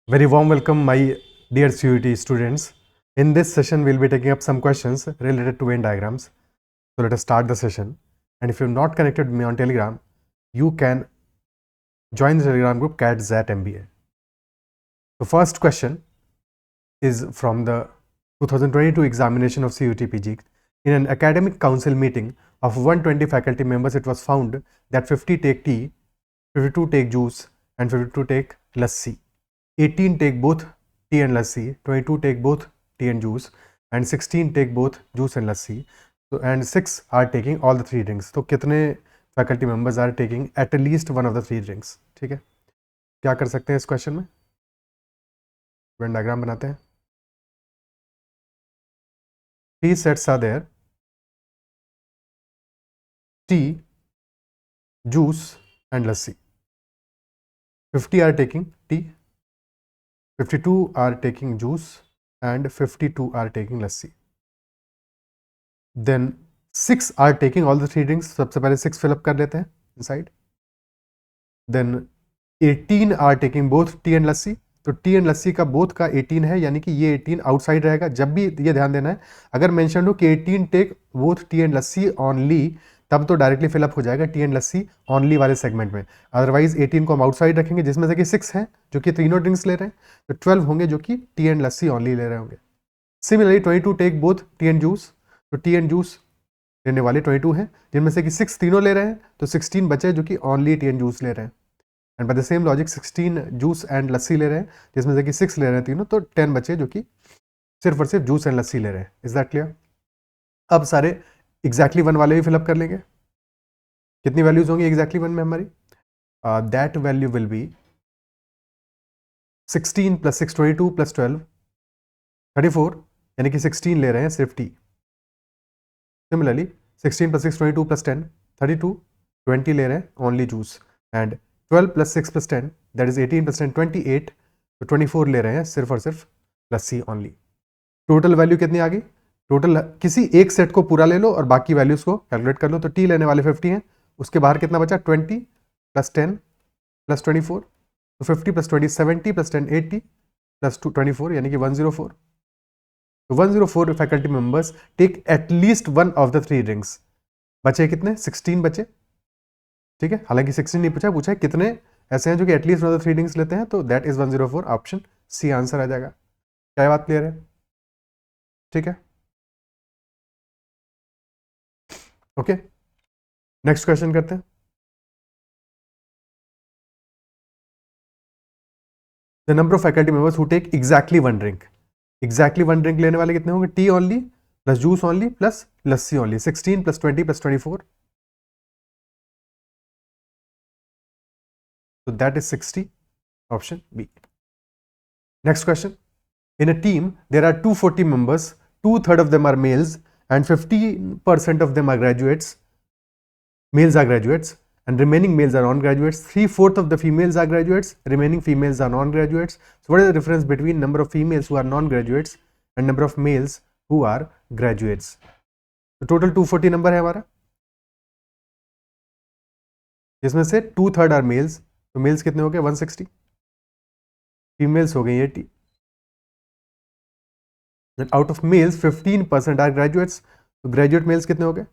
Very warm welcome, my dear CUET students. In this session, we'll be taking up some questions related to Venn diagrams. So let us start the session. And if you're not connected with me on Telegram, you can join the Telegram group CAT-ZAT MBA. The first question is from the 2022 examination of CUET PG. In an academic council meeting of 120 faculty members, it was found that 50 take tea, 52 take juice, and 52 take lassi. 18 take both tea and lassi, 22 take both tea and juice, and 16 take both juice and lassi. So, and 6 are taking all the 3 drinks. तो कितने faculty members are taking at least one of the 3 drinks? ठीक है, क्या कर सकते हैं इस question में? वेन डायग्राम बनाते हैं. 3 sets are there: tea, juice and lassi. 50 are taking tea, 52 are taking juice and 52 are taking lassi. Then 6 are taking all the 3 drinks. सबसे पहले 6 fill up कर लेते हैं inside. Then 18 are taking both tea and lassi. तो tea and लस्सी का both का 18 है, यानी कि ये 18 आउटसाइड रहेगा. जब भी ये ध्यान देना है, अगर मेंशन हो कि 18 take both tea and lassi only, तब तो डायरेक्टली फिलअप हो जाएगा टी एंड लस्सी ओनली वाले सेगमेंट में. अदरवाइज 18 को हम आउटसाइड रखेंगे, जिसमें से कि 6 हैं जो कि तीनों ड्रिंक्स ले रहे हैं, तो 12 होंगे जो कि टी एंड लस्सी ओनली ले रहे होंगे. Similarly 22 take both tea and juice. तो टी एंड जूस लेने वाले 22 हैं, जिनमें से कि 6 तीनों ले रहे हैं, तो 16 बचे जो कि ओनली टी एंड जूस ले रहे हैं. And by the same logic 16 juice and lassi ले रहे हैं, जिसमें से कि 6 ले रहे हैं तीनों, तो 10 बचे जो कि सिर्फ और सिर्फ जूस एंड लस्सी ले रहे हैं. Is that clear? अब सारे एग्जैक्टली वन वाले भी फिलअप कर लेंगे. कितनी वैल्यूज होंगी एग्जैक्टली वन में हमारी? That value will be 16 plus 6 22 plus 12 34, यानी कि 16 ले रहे हैं सिर्फ टी. सिमिलरली 16 प्लस 6 22 प्लस 10 32, 20 ले रहे हैं only juice. And 12 plus 6 plus 10 that is 18 plus 10 28, तो 24 ले रहे हैं सिर्फ और सिर्फ लस्सी ओनली. टोटल वैल्यू कितनी आ गई? टोटल किसी एक सेट को पूरा ले लो और बाकी वैल्यूज को कैलकुलेट कर लो. तो टी लेने वाले 50 हैं, उसके बाहर कितना बचा? 20 प्लस 10 प्लस 24, तो 50 प्लस 20 70 प्लस 10 80 प्लस 24, यानी कि 104. तो 104 faculty members take at least one of the 3 drinks. बचे कितने? 16 बचे. ठीक है, हालांकि 16 नहीं पूछा है कितने ऐसे हैं जो कि at least one of the 3 drinks लेते हैं, तो that is 104. Option C answer आ जाएगा. क्या बात क्लियर है? ठीक है, ओके. नेक्स्ट क्वेश्चन करते हैं. The number of faculty members who take exactly one drink. Exactly one drink लेने वाले कितने होंगे? Tea only plus juice only plus lassi only. 16 plus 20 plus 24, so that is 60. Option B. Next question. In a team, there are 240 members. 2/3 of them are males and 50% of them are graduates. Males are graduates and remaining males are non-graduates. 3/4 of the females are graduates. Remaining females are non-graduates. So what is the difference between number of females who are non-graduates and number of males who are graduates? तो total 240 number है हमारा, जिसमें से 2/3 are males. तो mails कितने हो गए? 160. Females हो गई 80. Out of males 15% are graduates. तो ग्रेजुएट मेल्स कितने हो गए?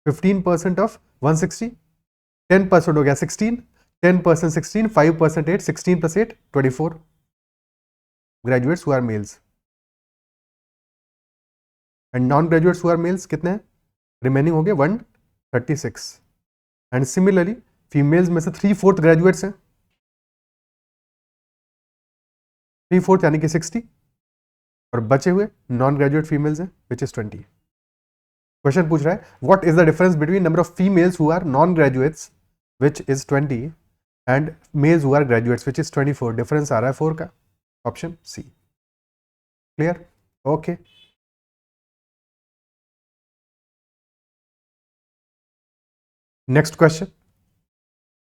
15% ऑफ 160. 10% हो गया 16. 10% 16, 5% 8, 16 plus 8 24 graduates who are males. And non graduates who are males कितने हैं? रिमेनिंग हो गए 136. एंड सिमिलरली फीमेल्स में से 3/4 ग्रेजुएट्स हैं. 3/4 यानी कि 60, और बचे हुए नॉन ग्रेजुएट फीमेल्स हैं विच इज 20. क्वेश्चन पूछ रहा है what is the difference between number of females who are non graduates which is 20 and males who are graduates which is 24. Difference आ रहा है 4 का. Option C. Clear? Okay. Next question.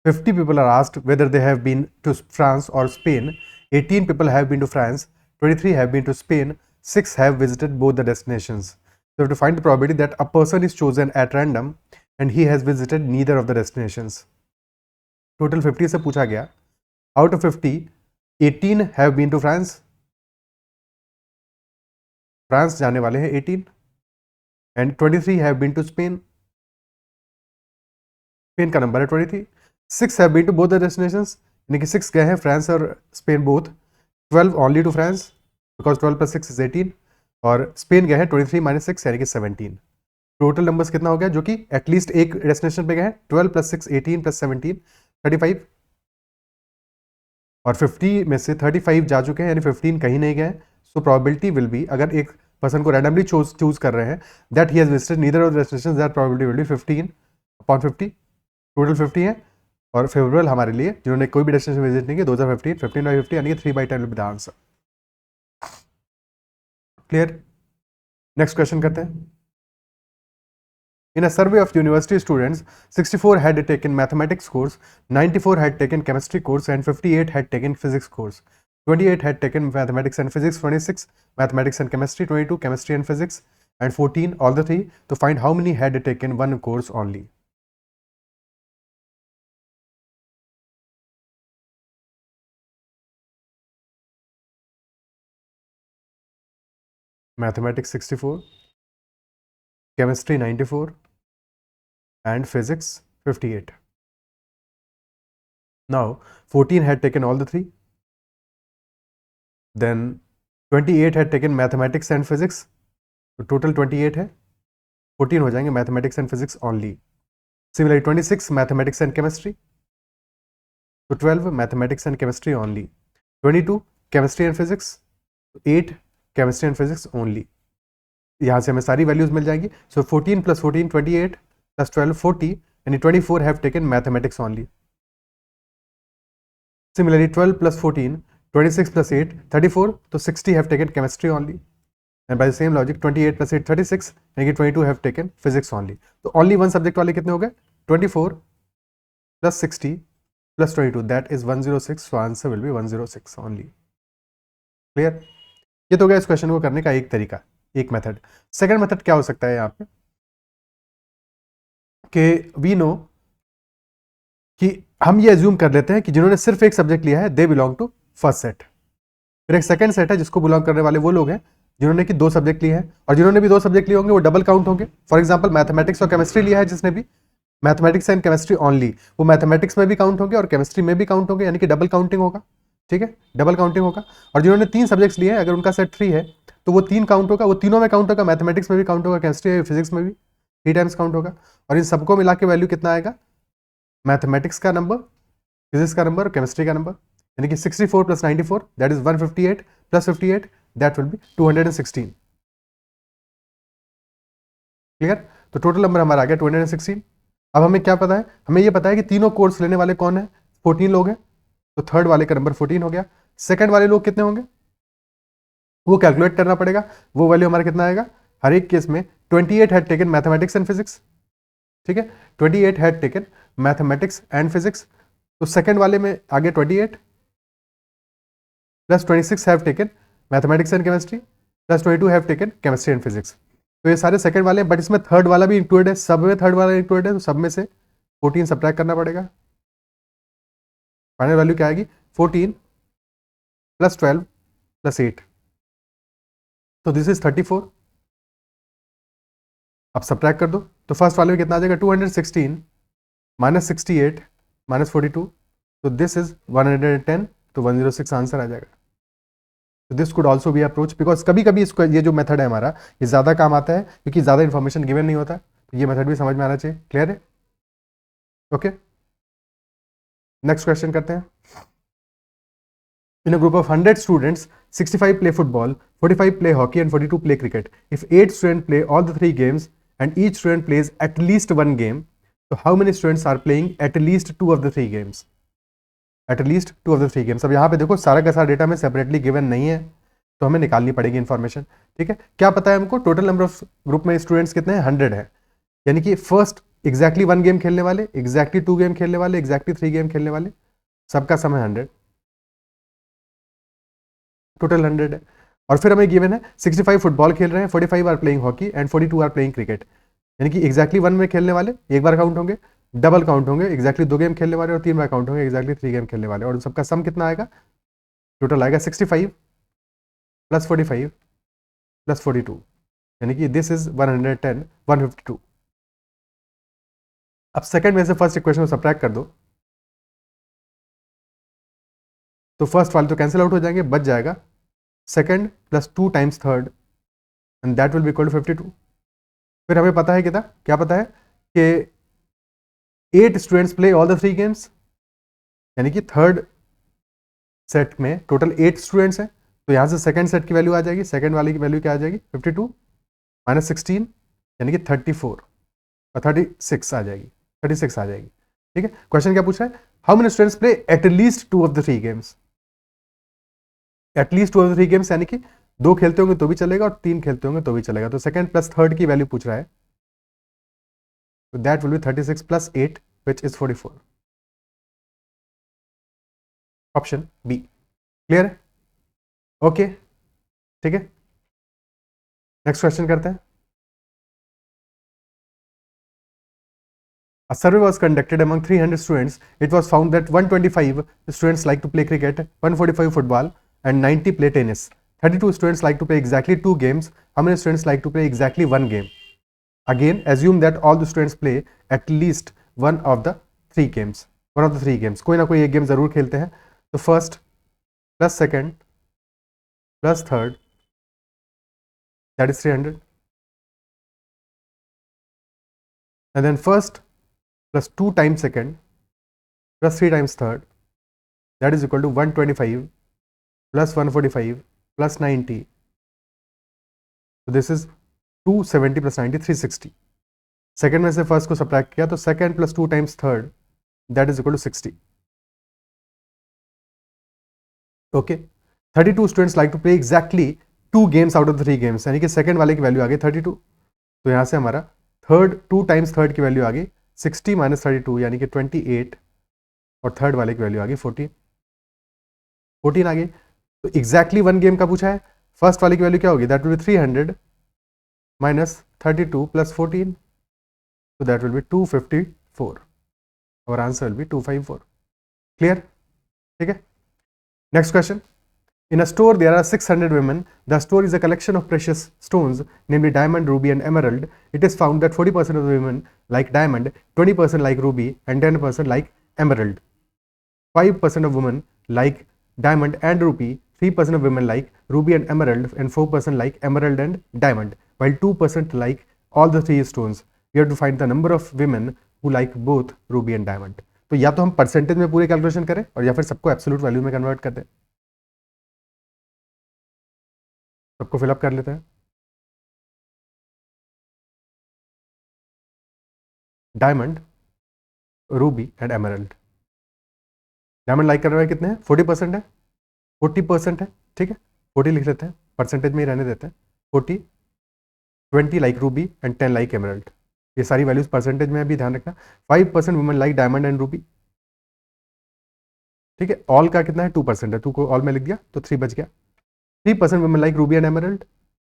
50 people are asked whether they have been to France or Spain. 18 people have been to France, 23 have been to Spain, 6 have visited both the destinations. So you have to find the probability that a person is chosen at random and he has visited neither of the destinations. Total 50 से पूछा गया. Out of 50, 18 have been to France, France जाने वाले हैं 18, and 23 have been to Spain, Spain का number है 23। 6 have been to both the destinations, यानी कि 6 गए हैं फ्रांस और Spain both. 12 only to France because 12 + 6 = 18, और स्पेन गए हैं 23 - 6 यानी कि 17। टोटल नंबर्स कितना हो गया जो कि एटलीस्ट एक डेस्टिनेशन पे गए हैं? 12 + 6 18 + 17 35, और 50 में से 35 जा चुके हैं यानी 15 कहीं नहीं गए। सो प्रोबेबिलिटी विल बी, अगर एक पर्सन को रैंडमली चूज कर रहे हैं, that he has visited neither of the destinations, that probability will be 15/50। Total 50 है, और फेवरेबल हमारे लिए जिन्होंने कोई भी डेस्टिनेशन विजिट नहीं किया 2015 15/50 यानी कि 3/10 will be the answer. Clear? Next question करते हैं। In a survey of university students, 64 had taken mathematics course, 94 had taken chemistry course, and 58 had taken physics course. 28 had taken mathematics and physics, 26 mathematics and chemistry, 22 chemistry and physics, and 14 all the three. To find how many had taken one course only. Mathematics 64, chemistry 94, and physics 58. Now 14 had taken all the three. Then 28 had taken mathematics and physics. तो total 28 है, 14 हो जाएंगे mathematics and physics only. Similarly 26 mathematics and chemistry. तो 12 mathematics and chemistry only. 22 chemistry and physics. 8 chemistry and physics only. यहाँ से हमें सारी values मिल जाएंगी. So 14 + 14 28 + 12 40, and 24 have taken mathematics only. Similarly 12 + 14 26 + 8 34, तो 60 have taken chemistry only. And by the same logic 28 + 8 36, यानी कि 22 have taken physics only. तो only one subject वाले कितने हो गए? 24 + 60 + 22, that is 106. So answer will be 106 only. Clear? ये तो हो गया इस क्वेश्चन को करने का एक तरीका, एक मेथड। सेकंड मेथड क्या हो सकता है यहाँ पे कि वी नो कि हम ये एज्यूम कर लेते हैं कि जिन्होंने सिर्फ एक सब्जेक्ट लिया है they belong to first set. फिर एक सेकंड सेट है जिसको बिलोंग करने वाले वो लोग हैं जिन्होंने कि 2 सब्जेक्ट लिए हैं, और जिन्होंने भी 2 सब्जेक्ट लिए होंगे वो डबल काउंट होंगे। फॉर एग्जांपल मैथमेटिक्स और केमिस्ट्री लिया है जिसने भी, मैथमेटिक्स एंड केमिस्ट्री ओनली, वो मैथमेटिक्स में भी काउंट होंगे और केमिस्ट्री में भी काउंट होंगे, यानी कि डबल काउंटिंग होगा। ठीक है, डबल काउंटिंग होगा। और जिन्होंने 3 सब्जेक्ट्स लिए हैं, अगर उनका सेट 3 है तो वो 3 काउंट होगा, वो तीनों में काउंट होगा, मैथमेटिक्स में भी काउंट होगा, केमिस्ट्री में, फिजिक्स में भी 3 टाइम्स काउंट होगा। और इन सबको मिला के वैल्यू कितना आएगा? मैथमेटिक्स का नंबर, फिजिक्स का नंबर और केमिस्ट्री का नंबर, यानी कि 64 + 94 that is 158 + 58 that will B 216। Clear? तो टोटल नंबर हमारा आ गया 216। अब हमें क्या पता है? हमें ये पता है कि तीनों कोर्स लेने वाले कौन है? 14 लोग हैं, तो थर्ड वाले का नंबर 14 हो गया। सेकंड वाले लोग कितने होंगे वो कैलकुलेट करना पड़ेगा। वो वैल्यू हमारा कितना आएगा? हर एक केस में 28 had taken mathematics and physics. ठीक है, 28 had taken mathematics and physics, तो सेकंड वाले में आगे 28 + 26 have taken mathematics and chemistry + 22 have taken chemistry and physics. तो ये सारे सेकंड वाले हैं, बट इसमें थर्ड वाला भी इंक्लूडेड है, सब में थर्ड वाला इंक्लूडेड है, तो सब में से 14 सब्ट्रैक्ट करना पड़ेगा। फाइनल वैल्यू क्या आएगी? 14 + 12 + 8, तो दिस इज 34। अब सब्ट्रैक्ट कर दो, तो फर्स्ट वाले में कितना आ जाएगा? 216 - 68 - 42, तो दिस इज 110, तो 106 आंसर आ जाएगा। तो this could also be approach, because कभी कभी इसको, ये जो मेथड है हमारा, ये ज़्यादा काम आता है क्योंकि ज़्यादा इन्फॉर्मेशन गिवन नहीं होता, तो ये मेथड भी समझ में आना चाहिए। क्लियर है? ओके, नेक्स्ट क्वेश्चन करते हैं। In a group of 100 students, 65 play football, 45 play hockey, and 42 play cricket. If 8 students play all the 3 games and each student plays at least 1 game, so how many students are playing at least 2 of the 3 games? At least 2 of the 3 games. अब यहाँ पे देखो सारा का सारा data में separately given नहीं है, तो हमें निकालनी पड़ेगी इन्फॉर्मेशन। ठीक है, क्या पता है हमको? टोटल नंबर ऑफ ग्रुप में स्टूडेंट्स कितने हैं? 100 है, यानी कि फर्स्ट एग्जैक्टली 1 गेम खेलने वाले, एग्जैक्टली 2 गेम खेलने वाले, एग्जैक्टली 3 गेम खेलने वाले, सबका सम है 100, टोटल 100 है। और फिर हमें गिवन है 65 फुटबॉल खेल रहे हैं, 45 are playing hockey and 42 are playing cricket, यानी कि एग्जैक्टली 1 में खेलने वाले एक बार काउंट होंगे, डबल काउंट होंगे, एग्जैक्टली 2 गेम खेलने वाले, और 3 बार काउंट होंगे, एग्जैक्टली 3 गेम खेलने वाले, और सबका सम कितना आएगा? टोटल आएगा 65 प्लस 45 प्लस 42, यानी कि दिस इज 110 152। अब सेकंड में से फर्स्ट इक्वेशन को सब्ट्रैक्ट कर दो, तो फर्स्ट वाले तो कैंसिल आउट हो जाएंगे, बच जाएगा second plus 2 times third and that will be equal to 52। फिर हमें पता है कितना, क्या पता है कि 8 students play all the 3 games, यानी कि थर्ड सेट में टोटल 8 स्टूडेंट्स हैं, तो यहाँ से सेकंड सेट की वैल्यू आ जाएगी, सेकंड वाले की वैल्यू क्या आ जाएगी 52 माइनस 16 यानी कि 34 और 36 आ जाएगी, 36 आ जाएगी। ठीक है, क्वेश्चन क्या पूछा है, how many students play at least 2 of the 3 games. At least 2 of the 3 games यानी कि 2 खेलते होंगे तो भी चलेगा और 3 खेलते होंगे तो भी चलेगा, तो सेकंड प्लस थर्ड की वैल्यू पूछ रहा है, तो that will be 36 plus 8 which is 44, option B. Clear है, ओके ठीक है, नेक्स्ट क्वेश्चन करते हैं। A survey was conducted among 300 students. It was found that 125 students like to play cricket, 145 football, and 90 play tennis. 32 students like to play exactly 2 games. How many students like to play exactly 1 game? Again, assume that all the students play at least one of the 3 games. One of the 3 games. कोई ना कोई एक game जरूर खेलते हैं। तो first plus second plus third that is 300, and then first plus 2 times second plus 3 times third, that is equal to 125 plus 145 plus 90. So this is 270 plus 90 360. Second में से फर्स्ट को सब्ट्रैक्ट किया तो second plus 2 times third that is equal to 60. Okay, 32 students like to play exactly 2 games out of 3 games, यानी कि second वाले की value आ गई 32, तो यहाँ से हमारा थर्ड 2 टाइम्स थर्ड की वैल्यू आ गई 60 माइनस 32 यानी कि 28, और थर्ड वाले की वैल्यू आ गई 14 आ गई। तो एग्जैक्टली 1 गेम का पूछा है, फर्स्ट वाले की वैल्यू क्या होगी, that will B 300 minus 32 plus 14, so that will be 254. Our answer will be 254. Clear? ठीक है, next question. In a store there are 600 women. The store is a collection of precious stones, namely diamond, ruby and emerald. It is found that 40% of the women like diamond, 20% like ruby and 10% like emerald. 5% of women like diamond and ruby, 3% of women like ruby and emerald, and 4% like emerald and diamond, while 2% like all the 3 stones. We have to find the number of women who like both ruby and diamond. तो या तो हम percentage में पूरे calculation करें और या फिर सबको एब्सोल्यूट वैल्यू में कन्वर्ट कर दें। सबको फिलअप कर लेते हैं। Diamond, Ruby and emerald. Diamond like कर रहे हैं कितने हैं, 40% है, 40% है, ठीक है 40 लिख लेते हैं, परसेंटेज में ही रहने देते हैं। 40, 20 like Ruby and 10 like emerald. ये सारी वैल्यूज परसेंटेज में भी ध्यान रखना। 5% women like diamond and Ruby, ठीक है। ऑल का कितना है, 2% है, 2 को ऑल में लिख दिया तो 3 बच गया। 3% women like Ruby and emerald,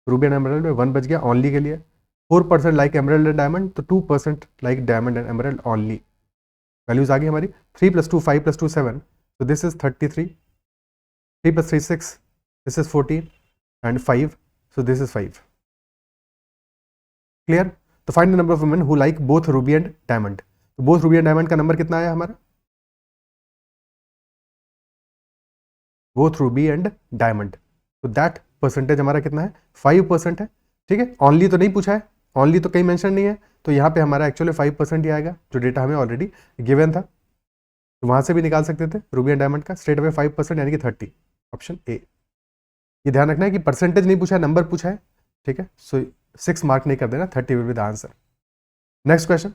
Ruby and emerald में 1 बच गया ओनली के लिए। 4% लाइक एमरल्ड एंड डायमंड, तो 2% like diamond and emerald only. Values आ गई हमारी। 3 + 2 5 + 2 7, so this is 33. 3 + 3 6, this is 14 and 5, so this is 5. Clear? तो find the number of women who like both Ruby and diamond. तो both Ruby and diamond का number कितना आया हमारा, both Ruby and diamond, तो दैट परसेंटेज हमारा कितना है, 5% है, ठीक है। ऑनली तो नहीं पूछा है, ऑनली तो कहीं मेंशन नहीं है, तो यहाँ पे हमारा एक्चुअली 5% ही आएगा, जो डेटा हमें ऑलरेडी गिवन था। तो वहां से भी निकाल सकते थे रूबी एंड डायमंड का, स्ट्रेट अवे 5% यानी कि 30, ऑप्शन ए। ये ध्यान रखना है कि परसेंटेज नहीं पूछा है, नंबर पूछा है, ठीक है। सो 6 मार्क नहीं कर देना, 30 will be the answer. Next question,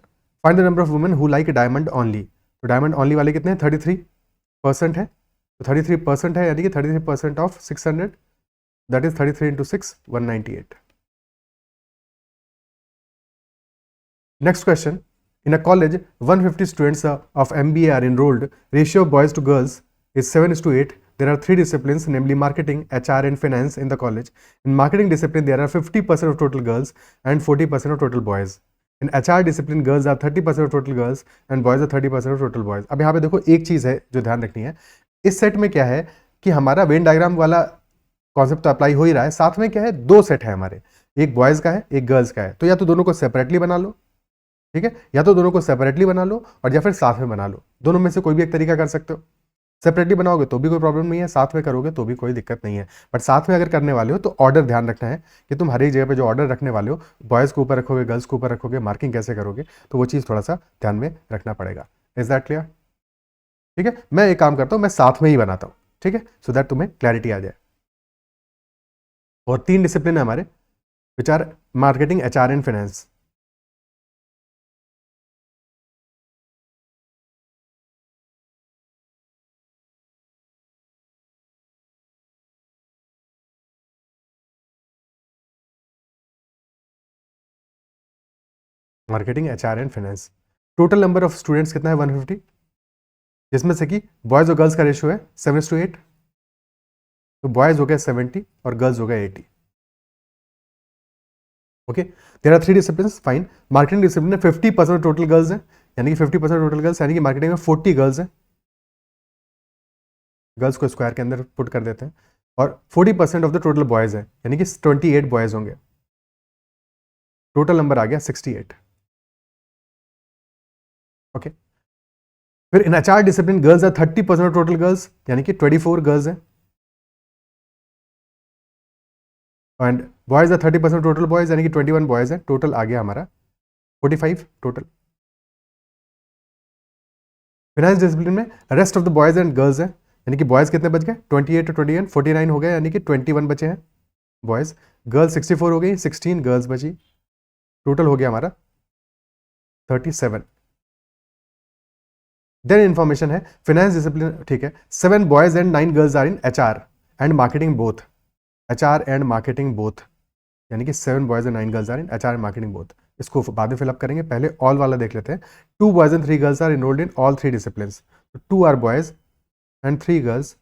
find the number of women who like diamond only. तो डायमंड ओनली वाले कितने हैं, 33% है, तो 33% है यानी कि 33% of 600, that is 33 × 6 198। Next question, in a college 150 students of MBA are enrolled. Ratio of boys to girls is 7:8. There are 3 disciplines, namely marketing, HR and finance in the college. In marketing discipline there are 50% of total girls and 40% of total boys. In HR discipline girls are 30% of total girls and boys are 30% of total boys. अब यहाँ पे देखो एक चीज़ है जो ध्यान रखनी है, इस सेट में क्या है, कि हमारा वेन डायग्राम वाला कॉन्सेप्ट तो अप्लाई हो ही रहा है, साथ में क्या है, दो सेट है हमारे, एक बॉयज़ का है एक गर्ल्स का है, तो या तो दोनों को सेपरेटली बना लो, ठीक है, या तो दोनों को सेपरेटली बना लो और या फिर साथ में बना लो, दोनों में से कोई भी एक तरीका कर सकते हो। सेपरेटली बनाओगे तो भी कोई प्रॉब्लम नहीं है, साथ में करोगे तो भी कोई दिक्कत नहीं है, बट साथ में अगर करने वाले हो तो ऑर्डर ध्यान रखना है कि तुम हर एक जगह पे जो ऑर्डर रखने वाले हो, बॉयज़ के ऊपर रखोगे गर्ल्स के ऊपर रखोगे, मार्किंग कैसे करोगे, तो वो चीज़ थोड़ा सा ध्यान में रखना पड़ेगा। Is that clear? ठीक है, मैं एक काम करता हूँ, मैं साथ में ही बनाता हूँ, ठीक है, सो दैट तुम्हें क्लैरिटी आ जाए। और 3 डिसिप्लिन है हमारे, which are marketing, HR and finance. Marketing, HR and finance. Total number of students कितना है? 150, जिसमें से कि बॉयज़ और गर्ल्स का रेशियो है 7:8, तो बॉयज़ हो गया 70 और गर्ल्स हो गया 80। Okay, there are 3 discipline, fine. Marketing discipline में 50% टोटल गर्ल्स हैं, यानी कि 50% टोटल गर्ल्स, यानी कि मार्केटिंग में 40 गर्ल्स हैं, गर्ल्स को स्क्वायर के अंदर पुट कर देते हैं, और 40% ऑफ द टोटल बॉयज़ हैं, यानी कि 28 बॉयज़ होंगे, टोटल नंबर आ गया 68। ओके, फिर in HR discipline girls are 30% total girls, यानी कि 24 गर्ल्स हैं, and boys are 30% total boys, यानी कि 21 बॉयज हैं, टोटल आ गया हमारा 45 टोटल। फाइनेंस डिसिप्लिन में rest of the boys and girls हैं, यानी कि बॉयज कितने बच गए? 28 to 21, 49 हो गए, यानी कि 21 बचे हैं बॉयज, गर्ल्स 64 हो गई, 16 गर्ल्स बची, टोटल हो गया हमारा 37। देन इंफॉर्मेशन है फाइनेंस डिसिप्लिन, ठीक है, 7 boys and 9 girls are in HR and marketing both, HR and marketing both, यानी कि 7 boys and 9 girls are in HR and marketing both. इसको बाद में फिलअप करेंगे, पहले ऑल वाला देख लेते हैं। 2 boys and 3 girls are enrolled in all 3 disciplines, 2 are boys and 3 girls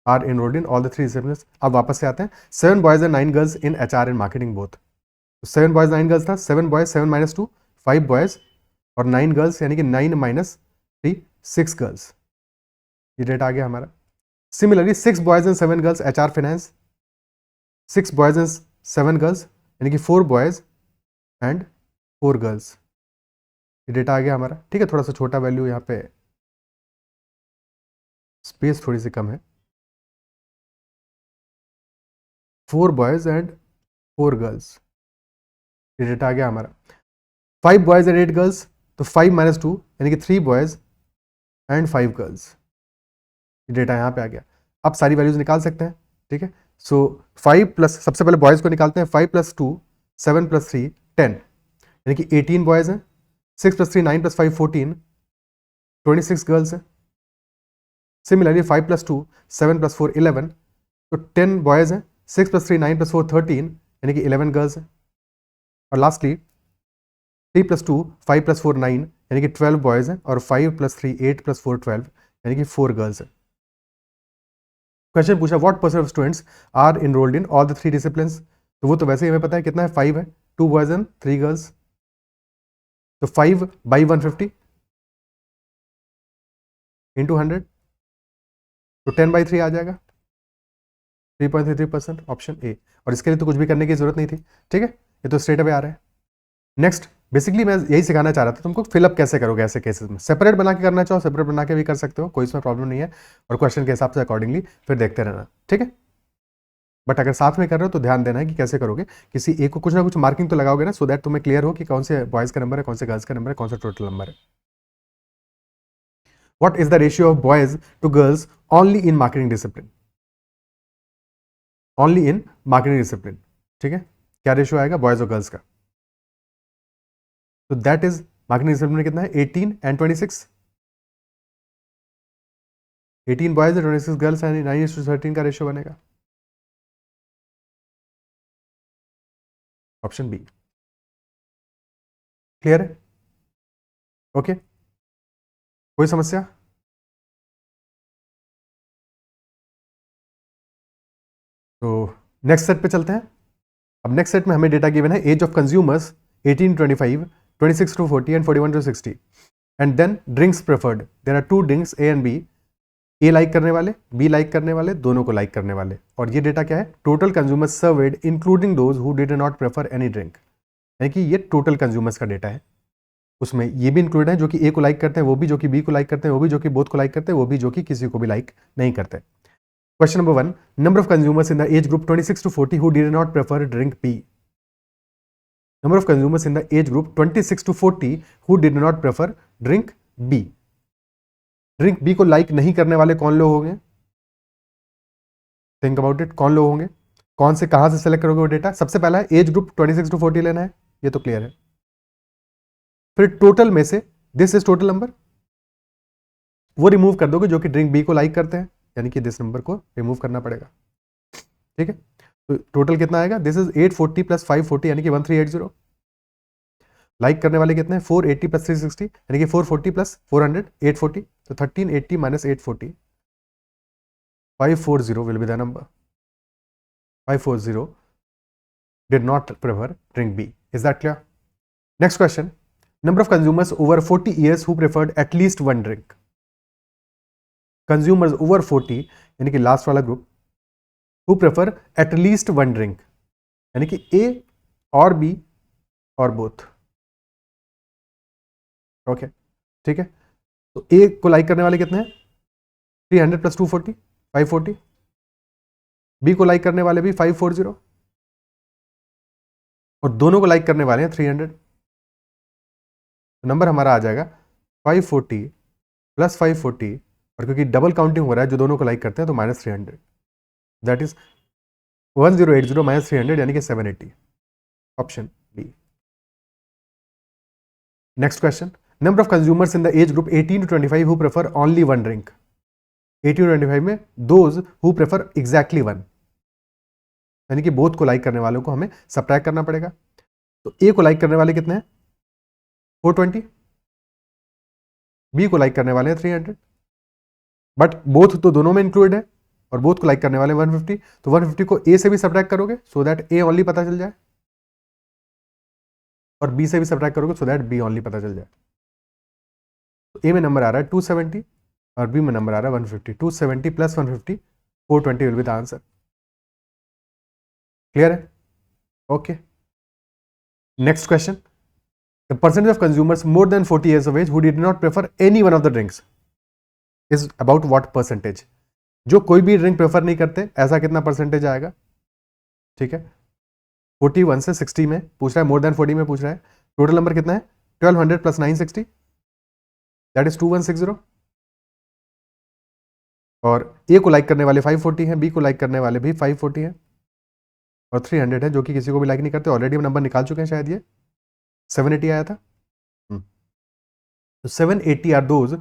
are enrolled in all the 3 disciplines. अब वापस से आते हैं, 7 boys and 9 girls in HR and marketing both, तो 7 बॉयज 9 गर्ल्स था, 7 बॉयज 7 - 2 5 बॉयज और 9 गर्ल्स, यानी कि 9 - 3 6 गर्ल्स, ये डेटा आ गया हमारा। Similarly 6 boys and 7 girls HR finance, 6 boys and 7 girls, यानी कि 4 बॉयज एंड 4 गर्ल्स, ये डेटा आ गया हमारा। ठीक है, थोड़ा सा छोटा वैल्यू, यहाँ पे स्पेस थोड़ी सी कम है। 4 बॉयज एंड 4 गर्ल्स, ये डेटा आ गया हमारा। 5 बॉयज एंड 8 गर्ल्स, तो 5 - 2 यानी कि 3 बॉयज एंड 5 गर्ल्स, ये डेटा यहाँ पे आ गया। आप सारी वैल्यूज निकाल सकते हैं, ठीक है। सो 5 प्लस, सबसे पहले बॉयज को निकालते हैं, 5 + 2 7 + 3 10, यानी कि 18 बॉयज हैं, 6 + 3 9 + 5 14, 26 गर्ल्स हैं। सिमिलरली 5 + 2 7 + 4 11, तो 10 बॉयज हैं, 6 + 3 9 + 4 13, यानी कि 11 गर्ल्स हैं। और लास्टली 3 + 2 5 + 4 9, यानी कि 12 बॉयज हैं, और 5 + 3 8 + 4 12, यानी कि 4 गर्ल्स हैं। क्वेश्चन पूछा what percent of students are enrolled in all the 3 disciplines, तो वो तो वैसे ही हमें पता है कितना है, 5 है, 2 बॉयज एंड 3 गर्ल्स, तो 5 / 150 इंटू 100, तो 10/3 आ जाएगा, 3.33%, ऑप्शन ए। और इसके लिए तो कुछ भी करने की जरूरत नहीं थी, ठीक है, ये तो स्ट्रेट अवे आ रहा है। नेक्स्ट, बेसिकली मैं यही सिखाना चाह रहा था तुमको, फिलअप कैसे करोगे ऐसे केसेस में। सेपरेट बना के करना चाहो सेपरेट बना के भी कर सकते हो, कोई इसमें प्रॉब्लम नहीं है, और क्वेश्चन के हिसाब से अकॉर्डिंगली फिर देखते रहना, ठीक है। बट अगर साथ में कर रहे हो तो ध्यान देना है कि कैसे करोगे, किसी एक को कुछ ना कुछ मार्किंग तो लगाओगे ना, सो दैट तुम्हें क्लियर हो कि कौन से बॉयज का नंबर है, कौन से गर्ल्स का नंबर है, कौन सा टोटल नंबर है। What is the ratio of boys to girls only in marketing discipline, only in marketing discipline, ठीक है, क्या रेशियो आएगा बॉयज और गर्ल्स का, तो दैट इज मार्केटिंग डिसिप्लिन में कितना है, 18 and 26, 18 बॉयज और 26 गर्ल्स, यानी 9:13 का रेशियो बनेगा, ऑप्शन बी। क्लियर है? ओके, कोई समस्या? तो नेक्स्ट सेट पे चलते हैं। अब नेक्स्ट सेट में हमें डेटा गिवन है, as of consumers 18 to 25, 26 to 40 and 41 to 60, and then drinks preferred, there are 2 drinks A and B, A like करने वाले, बी लाइक करने वाले, दोनों को लाइक करने वाले। और ये डेटा क्या है? Total consumers served including those who did not prefer any drink, यानी कि ये टोटल कंज्यूमर्स का डेटा है। उसमें ये भी इंक्लूड है जो कि ए को लाइक करते हैं, वो भी जो कि बी को लाइक करते हैं, वो भी जो कि बोथ को लाइक करते हैं, वो भी जो कि किसी को भी लाइक नहीं करते। Question number 1, number of consumers in the age group 26 to 40 who did not prefer drink B. Number of consumers in the age group 26 to 40 who did not prefer drink B. Drink B को like नहीं करने वाले कौन लोग होंगे? Think about it, कौन लोग होंगे? कौन से, कहां से सेलेक्ट करोगे वो डेटा? सबसे पहला है एज ग्रुप 26 to 40 लेना है, ये तो क्लियर है। फिर टोटल में से दिस इज टोटल नंबर, वो रिमूव कर दोगे जो कि ड्रिंक बी को लाइक करते हैं, यानी कि दिस नंबर को रिमूव करना पड़ेगा। ठीक है, तो टोटल कितना आएगा? दिस इज 840 प्लस 540 यानी कि 1380। लाइक करने वाले कितने हैं? 480 प्लस 360 यानी कि 440 प्लस 400 840, तो 1380 minus 840, 540 will be the number. 540 did not prefer drink B. Is that clear? Next question. Number of consumers over 40 years who preferred at least one drink. Consumers over 40 यानी कि last वाला group, who prefer at least one drink यानी कि A और B और both. Okay, ठीक है, तो A को लाइक करने वाले कितने हैं? 300 प्लस 240 540। B को लाइक करने वाले भी 540 और दोनों को लाइक करने वाले हैं 300। तो नंबर हमारा आ जाएगा 540 प्लस 540, और क्योंकि डबल काउंटिंग हो रहा है जो दोनों को लाइक करते हैं तो माइनस 300, दैट इज 1080 माइनस 300 यानी कि 780, option B. Next question, number of consumers in the age group 18 to 25 who prefer only one drink. 18 to 25 में those who prefer exactly one, यानी कि बोथ को लाइक करने वालों को हमें सब्ट्रैक्ट करना पड़ेगा। तो ए को लाइक करने वाले कितने हैं? 420, बी को लाइक करने वाले हैं 300, बट बोथ तो दोनों में इंक्लूड है और बोथ को लाइक करने वाले 150, तो 150 को ए से भी सब्ट्रैक्ट करोगे सो दैट ए ओनली पता चल जाए, और बी से भी सब्ट्रैक्ट करोगे सो दैट बी ओनली पता चल जाए। तो ए में नंबर आ रहा है 270 और बी में नंबर आ रहा है 150। 270 plus 150 420 will be the answer. Clear है? Okay, next question, the percentage of consumers more than 40 years of age who did not prefer any one of the drinks is about what percentage? जो कोई भी drink prefer नहीं करते, ऐसा कितना percentage आएगा? ठीक है, 41 से 60 में पूछ रहा है, मोर देन 40 में पूछ रहा है। टोटल नंबर कितना है? 1200 प्लस 960 दैट इज 2160, और ए को लाइक करने वाले 540 हैं, बी को लाइक करने वाले भी 540 हैं, और 300 है जो कि किसी को भी लाइक नहीं करते। ऑलरेडी हम नंबर निकाल चुके हैं, शायद ये 780 आया था। तो 780 are those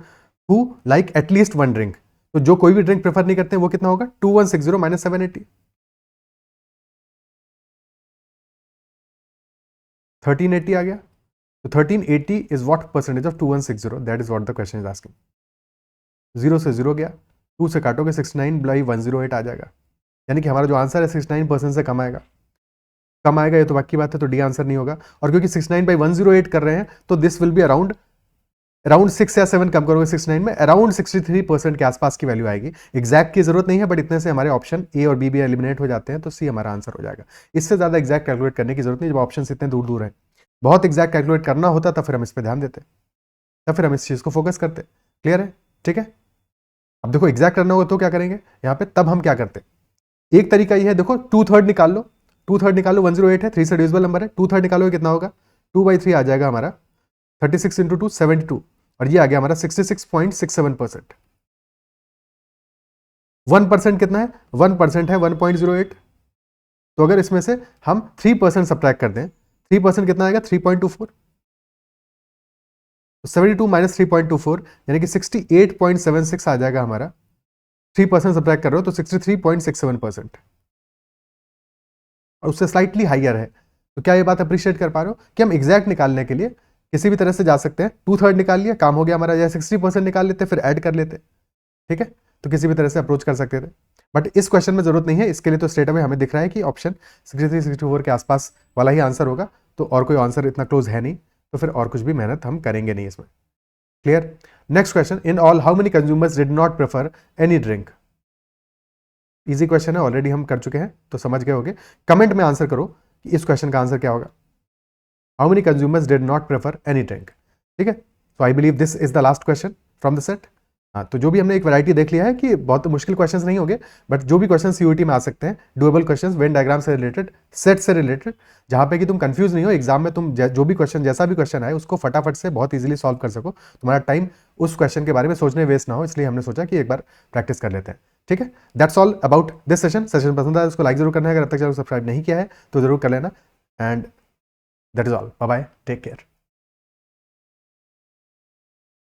who like at least one drink, तो जो कोई भी ड्रिंक प्रेफर नहीं करते हैं वो कितना होगा? 2160 माइनस 780, 1380 आ गया। तो 1380 is what percentage of 2160? That is what the question is asking. 0 से 0 गया, 2 से काटोगे 69 बाई 108 आ जाएगा, यानी कि हमारा जो आंसर है 69% से कम आएगा। कम आएगा ये तो बाकी बात है, तो डी आंसर नहीं होगा। और क्योंकि 69 बाई 108 कर रहे हैं तो दिस विल बी अराउंड 6 या 7 कम करोगे 69 में, अराउंड 63% के आसपास की वैल्यू आएगी। एग्जैक्ट की जरूरत नहीं है, बट इतने से हमारे ऑप्शन ए और बी भी एलिमिनेट हो जाते हैं, तो सी हमारा आंसर हो जाएगा। इससे ज्यादा एग्जैक्ट कैलकुलेट करने की जरूरत नहीं, जब ऑप्शन इतने दूर दूर है। बहुत एग्जैक्ट कैलकुलेट करना होता तब फिर हम इस पर ध्यान देते, तब फिर हम इस चीज को फोकस करते। क्लियर है? ठीक है, अब देखो एग्जैक्ट करना होगा तो क्या करेंगे यहाँ पे, तब हम क्या करते? एक तरीका ये है, देखो 2/3 निकाल लो, 2/3 निकालो, 108 है, 3 से डिविजिबल नंबर है, 2/3 निकालोगे कितना होगा? 2/3 आ जाएगा हमारा, 36 इंटू 2 72, और ये आ गया हमारा 66.67%। 1% कितना है? 1% है 1.08, तो अगर इसमें से हम 3% सब्ट्रैक्ट कर दें, 3% कितना आएगा? 3.24, तो 72 माइनस 3.24 यानी कि 68.76 आ जाएगा हमारा। 3% सब्ट्रैक्ट कर रहे हो तो 63.67%, और उससे स्लाइटली हाइयर है। तो क्या ये बात अप्रिशिएट कर पा रहे हो कि हम एग्जैक्ट निकालने के लिए किसी भी तरह से जा सकते हैं? 2/3 निकाल लिया, काम हो गया हमारा, या 60% निकाल लेते फिर ऐड कर लेते। ठीक है, तो किसी भी तरह से अप्रोच कर सकते थे, बट इस क्वेश्चन में जरूरत नहीं है। इसके लिए तो स्ट्रेट अवे हमें दिख रहा है कि ऑप्शन 63 64 के आसपास वाला ही आंसर होगा, तो और कोई आंसर इतना क्लोज है नहीं, तो फिर और कुछ भी मेहनत हम करेंगे नहीं इसमें। Clear? Next question, in all how many consumers did not prefer any drink? Easy question है, ऑलरेडी हम कर चुके हैं तो समझ गए होगे। कमेंट में आंसर करो कि इस क्वेश्चन का आंसर क्या होगा। How many consumers did not prefer any drink? ठीक है, so I believe this is the last question from the set. हाँ, तो जो भी हमने एक वैरायटी देख लिया है कि बहुत मुश्किल क्वेश्चंस नहीं होंगे, बट जो भी क्वेश्चन सीयूटी में आ सकते हैं, डुएबल क्वेश्चंस, वेन डायग्राम से रिलेटेड, सेट से रिलेटेड, जहाँ पे कि तुम कंफ्यूज नहीं हो, एग्जाम में तुम जो भी क्वेश्चन, जैसा भी क्वेश्चन आए उसको फटाफट से बहुत इजीली सॉल्व कर सको, तुम्हारा टाइम उस क्वेश्चन के बारे में सोचने वेस्ट ना हो, इसलिए हमने सोचा कि एक बार प्रैक्टिस कर लेते हैं। ठीक है, that's all about this session. Session पसंद आया उसको लाइक जरूर करना है, अगर अब तक चैनल सब्सक्राइब नहीं किया है तो जरूर कर लेना, and that is all. Bye bye, take care.